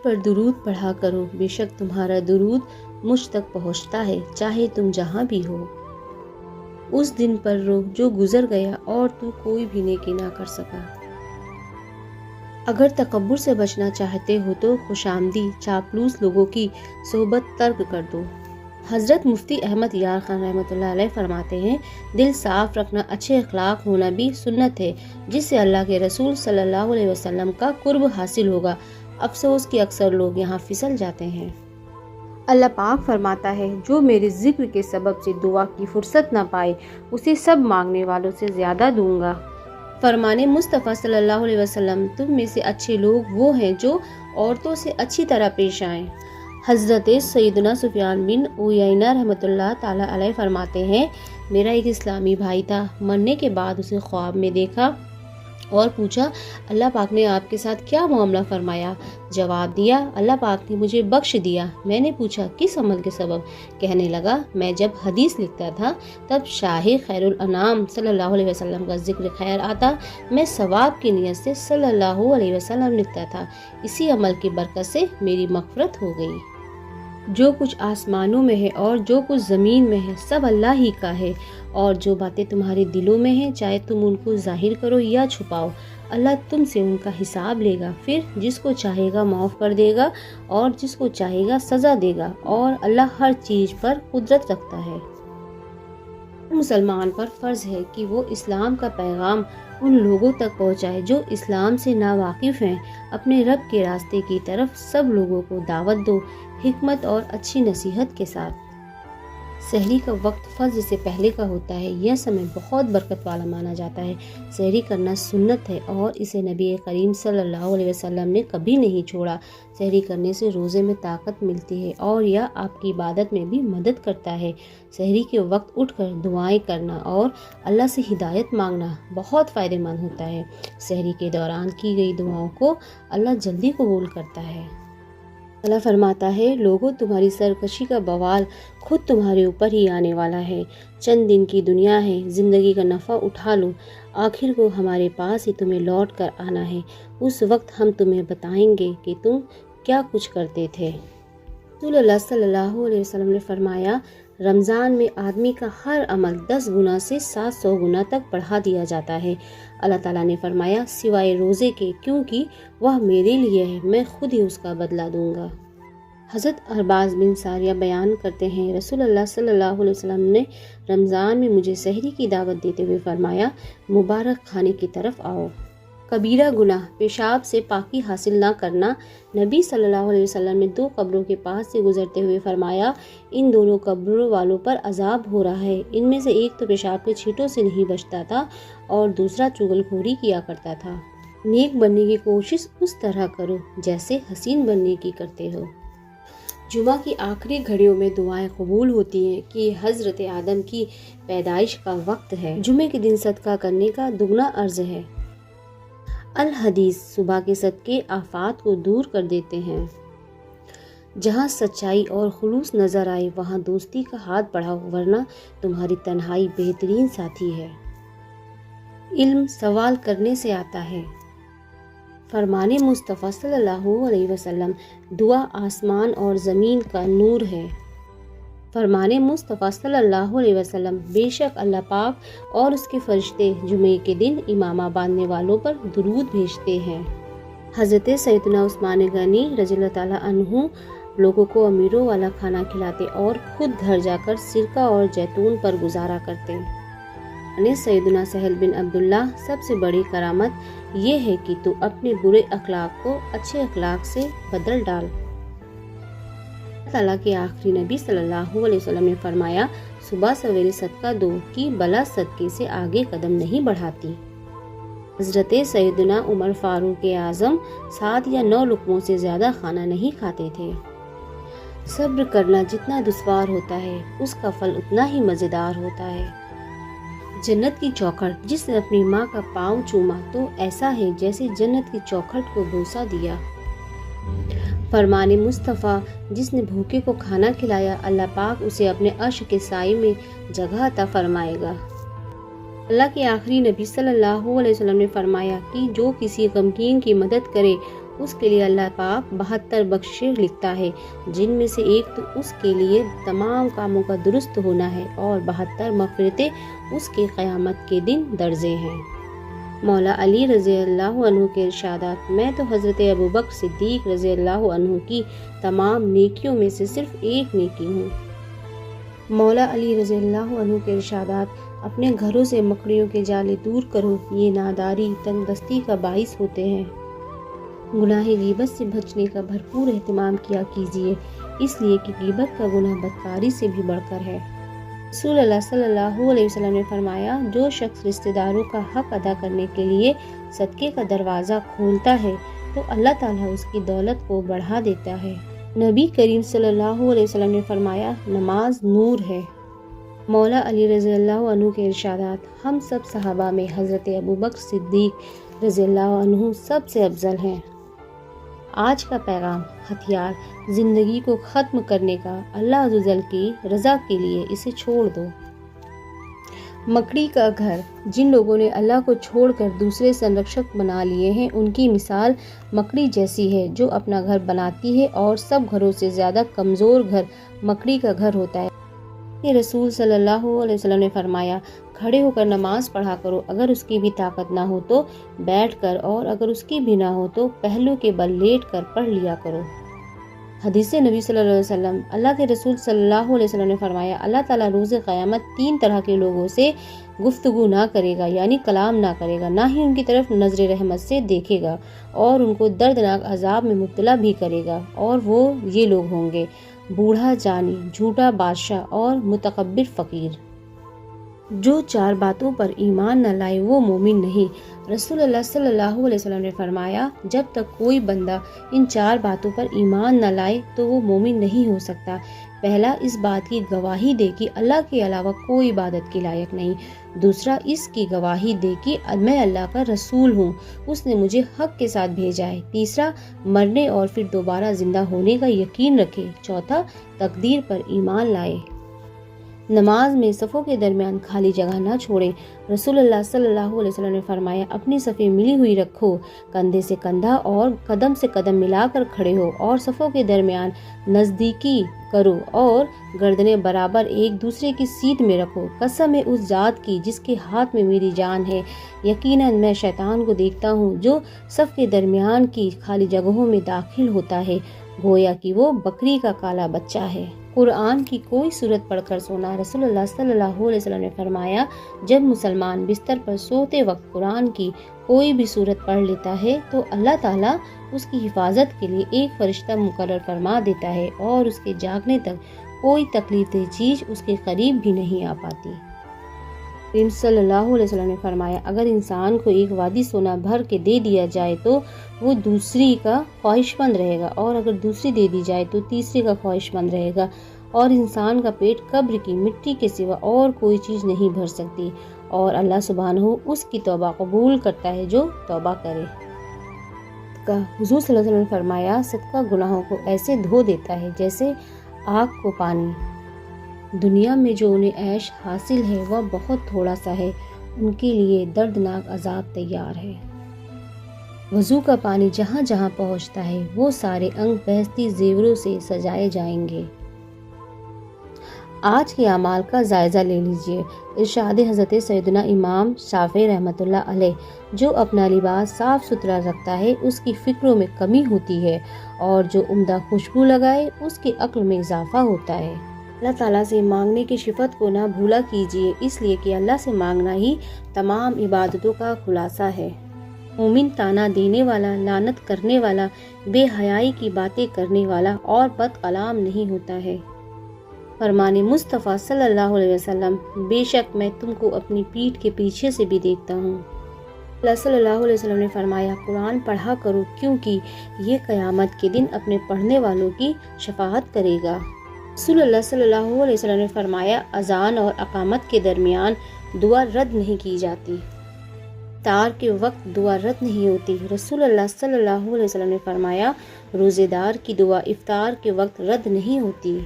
پر درود پڑھا کرو، بے شک تمہارا درود مجھ تک پہنچتا ہے چاہے تم جہاں بھی ہو۔ اس دن پر رو جو گزر گیا اور تو کوئی بھی نیکی نہ کر سکا۔ اگر تکبر سے بچنا چاہتے ہو تو خوش آمدی چاپلوس لوگوں کی صحبت ترک کر دو۔ حضرت مفتی احمد یار خان رحمۃ اللہ علیہ فرماتے ہیں، دل صاف رکھنا، اچھے اخلاق ہونا بھی سنت ہے جس سے اللہ کے رسول صلی اللہ علیہ وسلم کا قرب حاصل ہوگا۔ افسوس کہ اکثر لوگ یہاں پھسل جاتے ہیں۔ اللہ پاک فرماتا ہے، جو میرے ذکر کے سبب سے دعا کی فرصت نہ پائے اسے سب مانگنے والوں سے زیادہ دوں گا۔ فرمانے مصطفیٰ صلی اللہ علیہ وسلم، تم میں سے اچھے لوگ وہ ہیں جو عورتوں سے اچھی طرح پیش آئیں۔ حضرت سیدنا سفیان بن عیینہ رحمۃ اللہ تعالیٰ علیہ فرماتے ہیں، میرا ایک اسلامی بھائی تھا، مرنے کے بعد اسے خواب میں دیکھا اور پوچھا، اللہ پاک نے آپ کے ساتھ کیا معاملہ فرمایا؟ جواب دیا، اللہ پاک نے مجھے بخش دیا۔ میں نے پوچھا، کس عمل کے سبب؟ کہنے لگا، میں جب حدیث لکھتا تھا تب شاہ خیر الانام صلی اللہ علیہ وسلم کا ذکر خیر آتا، میں ثواب کی نیت سے صلی اللہ علیہ وسلم لکھتا تھا، اسی عمل کی برکت سے میری مغفرت ہو گئی۔ جو کچھ آسمانوں میں ہے اور جو کچھ زمین میں ہے سب اللہ ہی کا ہے، اور جو باتیں تمہارے دلوں میں ہیں چاہے تم ان کو ظاہر کرو یا چھپاؤ، اللہ تم سے ان کا حساب لے گا، پھر جس کو چاہے گا معاف کر دے گا اور جس کو چاہے گا سزا دے گا، اور اللہ ہر چیز پر قدرت رکھتا ہے۔ مسلمان پر فرض ہے کہ وہ اسلام کا پیغام ان لوگوں تک پہنچائے جو اسلام سے ناواقف ہیں۔ اپنے رب کے راستے کی طرف سب لوگوں کو دعوت دو، حکمت اور اچھی نصیحت کے ساتھ۔ سحری کا وقت فجر سے پہلے کا ہوتا ہے، یہ سمے بہت برکت والا مانا جاتا ہے۔ سحری کرنا سنت ہے اور اسے نبی کریم صلی اللہ علیہ وسلم نے کبھی نہیں چھوڑا۔ سحری کرنے سے روزے میں طاقت ملتی ہے اور یہ آپ کی عبادت میں بھی مدد کرتا ہے۔ سحری کے وقت اٹھ کر دعائیں کرنا اور اللہ سے ہدایت مانگنا بہت فائدہ مند ہوتا ہے۔ سحری کے دوران کی گئی دعاؤں کو اللہ جلدی قبول کرتا ہے۔ اللہ فرماتا ہے، لوگوں تمہاری سرکشی کا بوال خود تمہارے اوپر ہی آنے والا ہے۔ چند دن کی دنیا ہے، زندگی کا نفع اٹھا لو، آخر کو ہمارے پاس ہی تمہیں لوٹ کر آنا ہے۔ اس وقت ہم تمہیں بتائیں گے کہ تم کیا کچھ کرتے تھے۔ رسول اللہ صلی اللہ علیہ وسلم نے فرمایا، رمضان میں آدمی کا ہر عمل 10 گنا سے 700 گنا تک بڑھا دیا جاتا ہے۔ اللہ تعالیٰ نے فرمایا، سوائے روزے کے، کیونکہ وہ میرے لیے ہے، میں خود ہی اس کا بدلہ دوں گا۔ حضرت ارباز بن ساریہ بیان کرتے ہیں، رسول اللہ صلی اللہ علیہ وسلم نے رمضان میں مجھے سحری کی دعوت دیتے ہوئے فرمایا، مبارک کھانے کی طرف آؤ۔ کبیرہ گناہ پیشاب سے پاکی حاصل نہ کرنا۔ نبی صلی اللہ علیہ وسلم نے 2 قبروں کے پاس سے گزرتے ہوئے فرمایا، ان دونوں قبروں والوں پر عذاب ہو رہا ہے، ان میں سے ایک تو پیشاب کے چھینٹوں سے نہیں بچتا تھا اور دوسرا چغل خوری کیا کرتا تھا۔ نیک بننے کی کوشش اس طرح کرو جیسے حسین بننے کی کرتے ہو۔ جمعہ کی آخری گھڑیوں میں دعائیں قبول ہوتی ہیں کہ حضرت آدم کی پیدائش کا وقت ہے۔ جمعے کے دن صدقہ کرنے کا دگنا عرض ہے۔ الحدیث، صبح کے صدقے آفات کو دور کر دیتے ہیں۔ جہاں سچائی اور خلوص نظر آئے وہاں دوستی کا ہاتھ بڑھاؤ، ورنہ تمہاری تنہائی بہترین ساتھی ہے۔ علم سوال کرنے سے آتا ہے۔ فرمانے مصطفیٰ صلی اللہ علیہ وسلم، دعا آسمان اور زمین کا نور ہے۔ فرمانے مصطفیٰ صلی اللہ علیہ وسلم، بے شک اللہ پاک اور اس کے فرشتے جمعے کے دن امامہ باندھنے والوں پر درود بھیجتے ہیں۔ حضرت سیدنا عثمان غنی رضی اللہ تعالیٰ عنہ لوگوں کو امیروں والا کھانا کھلاتے اور خود گھر جا کر سرکہ اور زیتون پر گزارا کرتے۔ سیدنا سہل بن عبداللہ، سب سے بڑی کرامت یہ ہے کہ تو اپنے برے اخلاق کو اچھے اخلاق سے بدل ڈال۔ اللہ تعالیٰ کے آخری نبی صلی اللہ علیہ وسلم نے فرمایا، صبح سویرے صدقہ دو کہ بلا صدقے سے آگے قدم نہیں بڑھاتی۔ حضرت سیدنا عمر فاروق اعظم 7 یا 9 لقموں سے زیادہ کھانا نہیں کھاتے تھے۔ صبر کرنا جتنا دشوار ہوتا ہے اس کا پھل اتنا ہی مزیدار ہوتا ہے۔ جنت کی چوکھٹ، جس نے اپنی ماں کا پاؤں چوما تو ایسا ہے جیسے جنت کی چوکھٹ کو بوسہ دیا۔ فرمان مصطفیٰ، جس نے بھوکے کو کھانا کھلایا اللہ پاک اسے اپنے عرش کے سائے میں جگہ عطا فرمائے گا۔ اللہ کے آخری نبی صلی اللہ علیہ وسلم نے فرمایا کہ جو کسی غمگین کی مدد کرے اس کے لیے اللہ پاک 72 بخشش لکھتا ہے، جن میں سے ایک تو اس کے لیے تمام کاموں کا درست ہونا ہے اور 72 مغفرتیں اس کے قیامت کے دن درجے ہیں۔ مولا علی رضی اللہ عنہ کے ارشادات: میں تو حضرت ابوبکر صدیق رضی اللہ عنہ کی تمام نیکیوں میں سے صرف ایک نیکی ہوں۔ مولا علی رضی اللہ عنہ کے ارشادات: اپنے گھروں سے مکڑیوں کے جالے دور کرو، یہ ناداری تنگ دستی کا باعث ہوتے ہیں۔ گناہ غیبت سے بچنے کا بھرپور اہتمام کیا کیجیے، اس لیے کہ غیبت کا گناہ بدکاری سے بھی بڑھ کر ہے۔ رسول اللہ صلی اللہ علیہ وسلم نے فرمایا: جو شخص رشتہ داروں کا حق ادا کرنے کے لیے صدقے کا دروازہ کھولتا ہے تو اللہ تعالیٰ اس کی دولت کو بڑھا دیتا ہے۔ نبی کریم صلی اللہ علیہ وسلم نے فرمایا: نماز نور ہے۔ مولا علی رضی اللہ عنہ کے ارشادات: ہم سب صحابہ میں حضرت ابوبکر صدیق رضی اللہ عنہ سب سے افضل ہیں۔ آج کا پیغام: ہتھیار زندگی کو ختم کرنے کا اللہ عز و جل کی رضا کے لیے اسے چھوڑ دو۔ مکڑی کا گھر: جن لوگوں نے اللہ کو چھوڑ کر دوسرے سنرکشک بنا لیے ہیں، ان کی مثال مکڑی جیسی ہے جو اپنا گھر بناتی ہے اور سب گھروں سے زیادہ کمزور گھر مکڑی کا گھر ہوتا ہے۔ کہ رسول صلی اللہ علیہ وسلم نے فرمایا: کھڑے ہو کر نماز پڑھا کرو، اگر اس کی بھی طاقت نہ ہو تو بیٹھ کر، اور اگر اس کی بھی نہ ہو تو پہلو کے بل لیٹ کر پڑھ لیا کرو۔ حدیث نبی صلی اللہ علیہ وسلم: اللہ کے رسول صلی اللہ علیہ وسلم نے فرمایا: اللہ تعالیٰ روز قیامت 3 طرح کے لوگوں سے گفتگو نہ کرے گا، یعنی کلام نہ کرے گا، نہ ہی ان کی طرف نظر رحمت سے دیکھے گا، اور ان کو دردناک عذاب میں مبتلا بھی کرے گا، اور وہ یہ لوگ ہوں گے: بوڑھا جانی، جھوٹا بادشاہ اور متکبر فقیر۔ جو 4 باتوں پر ایمان نہ لائے وہ مومن نہیں۔ رسول اللہ صلی اللہ علیہ وسلم نے فرمایا: جب تک کوئی بندہ ان 4 باتوں پر ایمان نہ لائے تو وہ مومن نہیں ہو سکتا۔ پہلا، اس بات کی گواہی دے کہ اللہ کے علاوہ کوئی عبادت کے لائق نہیں۔ دوسرا، اس کی گواہی دے کہ میں اللہ کا رسول ہوں، اس نے مجھے حق کے ساتھ بھیجا ہے۔ تیسرا، مرنے اور پھر دوبارہ زندہ ہونے کا یقین رکھے۔ چوتھا، تقدیر پر ایمان لائے۔ نماز میں صفوں کے درمیان خالی جگہ نہ چھوڑیں۔ رسول اللہ صلی اللہ علیہ وسلم نے فرمایا: اپنی صفیں ملی ہوئی رکھو، کندھے سے کندھا اور قدم سے قدم ملا کر کھڑے ہو، اور صفوں کے درمیان نزدیکی کرو اور گردنیں برابر ایک دوسرے کی سیدھ میں رکھو۔ قسم ہے اس ذات کی جس کے ہاتھ میں میری جان ہے، یقیناً میں شیطان کو دیکھتا ہوں جو صف کے درمیان کی خالی جگہوں میں داخل ہوتا ہے، گویا کہ وہ بکری کا کالا بچہ ہے۔ قرآن کی کوئی سورت پڑھ کر سونا۔ رسول اللہ صلی اللہ علیہ وسلم نے فرمایا: جب مسلمان بستر پر سوتے وقت قرآن کی کوئی بھی سورت پڑھ لیتا ہے تو اللہ تعالیٰ اس کی حفاظت کے لیے ایک فرشتہ مقرر فرما دیتا ہے، اور اس کے جاگنے تک کوئی تکلیف دہ چیز اس کے قریب بھی نہیں آ پاتی۔ کریم صلی اللہ علیہ وسلم نے فرمایا: اگر انسان کو ایک وادی سونا بھر کے دے دیا جائے تو وہ دوسری کا خواہش مند رہے گا، اور اگر دوسری دے دی جائے تو تیسری کا خواہش مند رہے گا، اور انسان کا پیٹ قبر کی مٹی کے سوا اور کوئی چیز نہیں بھر سکتی، اور اللہ سبحانہ اس کی توبہ قبول کرتا ہے جو توبہ کرے۔ حضور صلی اللہ علیہ وسلم نے فرمایا: صدقہ گناہوں کو ایسے دھو دیتا ہے جیسے آگ کو پانی۔ دنیا میں جو انہیں عیش حاصل ہے وہ بہت تھوڑا سا ہے، ان کے لیے دردناک عذاب تیار ہے۔ وضو کا پانی جہاں جہاں پہنچتا ہے وہ سارے انگ بہشتی زیوروں سے سجائے جائیں گے۔ آج کے اعمال کا جائزہ لے لیجئے۔ ارشاد حضرت سیدنا امام شافعی رحمۃ اللہ علیہ: جو اپنا لباس صاف ستھرا رکھتا ہے اس کی فکروں میں کمی ہوتی ہے، اور جو عمدہ خوشبو لگائے اس کی عقل میں اضافہ ہوتا ہے۔ اللہ تعالیٰ سے مانگنے کی صفت کو نہ بھولا کیجیے، اس لیے کہ اللہ سے مانگنا ہی تمام عبادتوں کا خلاصہ ہے۔ مومن طعنہ دینے والا، لعنت کرنے والا، بے حیائی کی باتیں کرنے والا اور بد کلام نہیں ہوتا ہے۔ فرمان مصطفیٰ صلی اللہ علیہ وسلم: بے شک میں تم کو اپنی پیٹھ کے پیچھے سے بھی دیکھتا ہوں۔ اللہ صلی اللہ علیہ وسلم نے فرمایا: قرآن پڑھا کرو، کیونکہ یہ قیامت کے دن اپنے پڑھنے والوں کی شفاعت کرے گا۔ رسول اللہ صلی اللہ علیہ وسلم نے فرمایا: اذان اور اقامت کے درمیان دعا رد نہیں کی جاتی، افطار کے وقت دعا رد نہیں ہوتی۔ رسول اللہ صلی اللہ علیہ وسلم نے فرمایا: روزے دار کی دعا افطار کے وقت رد نہیں ہوتی۔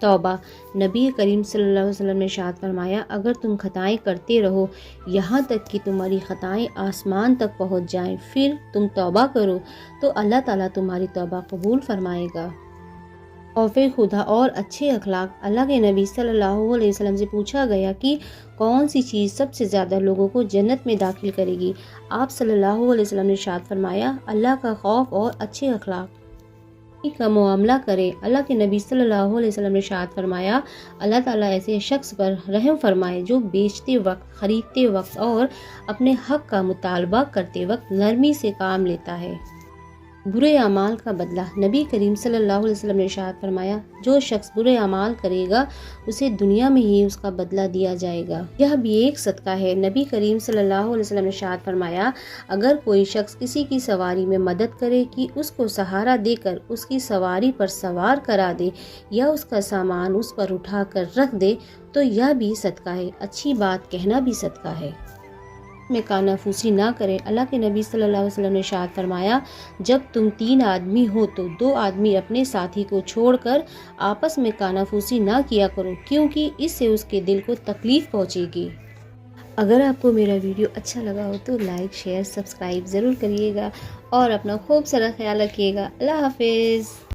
توبہ۔ نبی کریم صلی اللہ علیہ وسلم نے ارشاد فرمایا، اگر تم خطائیں کرتے رہو یہاں تک کہ تمہاری خطائیں آسمان تک پہنچ جائیں، پھر تم توبہ کرو تو اللہ تعالیٰ تمہاری توبہ قبول فرمائے گا۔ خوف خدا اور اچھے اخلاق۔ اللہ کے نبی صلی اللہ علیہ وسلم سے پوچھا گیا کہ کون سی چیز سب سے زیادہ لوگوں کو جنت میں داخل کرے گی؟ آپ صلی اللہ علیہ وسلم نے ارشاد فرمایا، اللہ کا خوف اور اچھے اخلاق کا معاملہ کرے۔ اللہ کے نبی صلی اللہ علیہ وسلم نے ارشاد فرمایا، اللہ تعالیٰ ایسے شخص پر رحم فرمائے جو بیچتے وقت، خریدتے وقت اور اپنے حق کا مطالبہ کرتے وقت نرمی سے کام لیتا ہے۔ برے اعمال کا بدلہ۔ نبی کریم صلی اللہ علیہ وسلم نے ارشاد فرمایا، جو شخص برے اعمال کرے گا اسے دنیا میں ہی اس کا بدلہ دیا جائے گا، یہ بھی ایک صدقہ ہے۔ نبی کریم صلی اللہ علیہ وسلم نے ارشاد فرمایا، اگر کوئی شخص کسی کی سواری میں مدد کرے کہ اس کو سہارا دے کر اس کی سواری پر سوار کرا دے یا اس کا سامان اس پر اٹھا کر رکھ دے تو یہ بھی صدقہ ہے۔ اچھی بات کہنا بھی صدقہ ہے۔ میں کانافوسی نہ کرے۔ اللہ کے نبی صلی اللہ علیہ وسلم نے ارشاد فرمایا، جب تم 3 آدمی ہو تو 2 آدمی اپنے ساتھی کو چھوڑ کر آپس میں کانافوسی نہ کیا کرو، کیونکہ اس سے اس کے دل کو تکلیف پہنچے گی۔ اگر آپ کو میرا ویڈیو اچھا لگا ہو تو لائک، شیئر، سبسکرائب ضرور کریے گا اور اپنا خوب سارا خیال رکھیے گا۔ اللہ حافظ۔